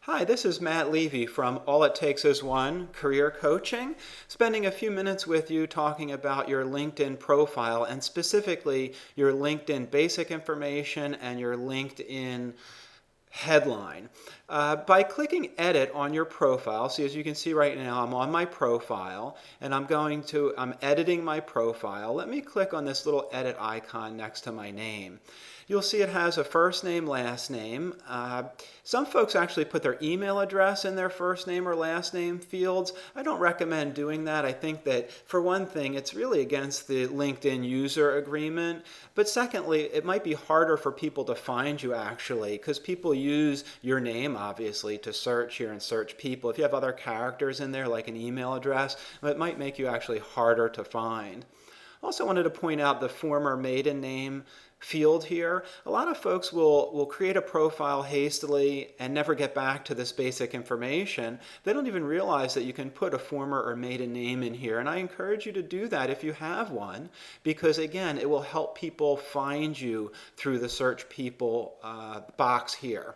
Hi, this is Matt Levy from All It Takes Is One Career Coaching, spending a few minutes with you talking about your LinkedIn profile and specifically your LinkedIn basic information and your LinkedIn headline. By clicking edit on your profile, see, as you can see right now, I'm on my profile and I'm editing my profile. Let me click on this little edit icon next to my name. You'll see it has a first name, last name. Some folks actually put their email address in their first name or last name fields. I don't recommend doing that. I think that, for one thing, it's really against the LinkedIn user agreement. But secondly, it might be harder for people to find you actually, because people use your name, obviously, to search here and search people. If you have other characters in there, like an email address, it might make you actually harder to find. Also wanted to point out the former maiden name field here. A lot of folks will create a profile hastily and never get back to this basic information. They don't even realize that you can put a former or maiden name in here, and I encourage you to do that if you have one, because again, it will help people find you through the search people box here.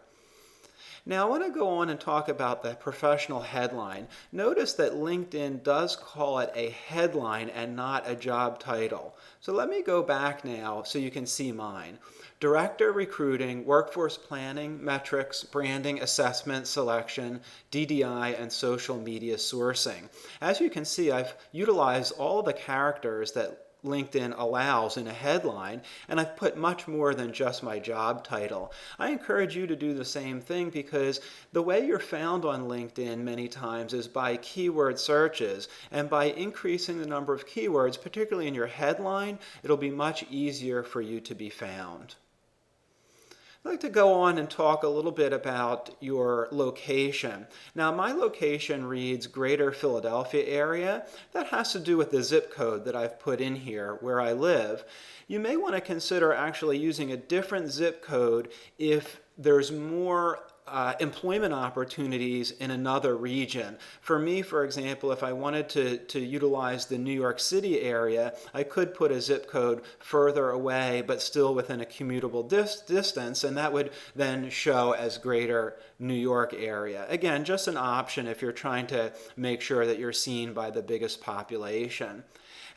Now I want to go on and talk about the professional headline. Notice that LinkedIn does call it a headline and not a job title. So let me go back now so you can see mine. Director Recruiting, Workforce Planning, Metrics, Branding, Assessment, Selection, DDI, and Social Media Sourcing. As you can see, I've utilized all the characters that LinkedIn allows in a headline, and I've put much more than just my job title. I encourage you to do the same thing, because the way you're found on LinkedIn many times is by keyword searches, and by increasing the number of keywords, particularly in your headline, it'll be much easier for you to be found. I'd like to go on and talk a little bit about your location. Now, my location reads Greater Philadelphia area. That has to do with the zip code that I've put in here where I live. You may want to consider actually using a different zip code if there's more employment opportunities in another region. For me, for example, if I wanted to utilize the New York City area, I could put a zip code further away but still within a commutable distance, and that would then show as Greater New York area. Again, just an option if you're trying to make sure that you're seen by the biggest population.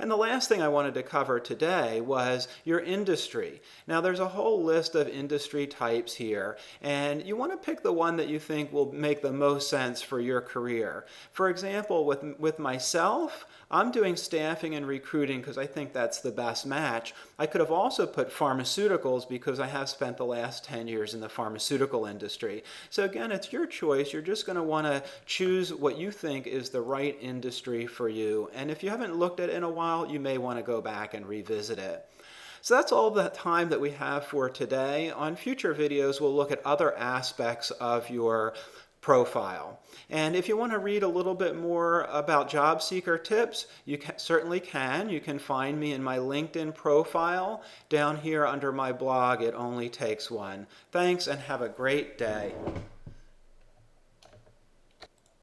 And the last thing I wanted to cover today was your industry. Now, there's a whole list of industry types here, and you want to pick the one that you think will make the most sense for your career. For example, with myself, I'm doing staffing and recruiting because I think that's the best match. I could have also put pharmaceuticals because I have spent the last 10 years in the pharmaceutical industry. So again, it's your choice. You're just going to want to choose what you think is the right industry for you. And if you haven't looked at it in a while, you may want to go back and revisit it. So that's all the time that we have for today. On future videos, we'll look at other aspects of your profile. And if you want to read a little bit more about job seeker tips, you certainly can. You can find me in my LinkedIn profile down here under my blog, It Only Takes One. Thanks, and have a great day.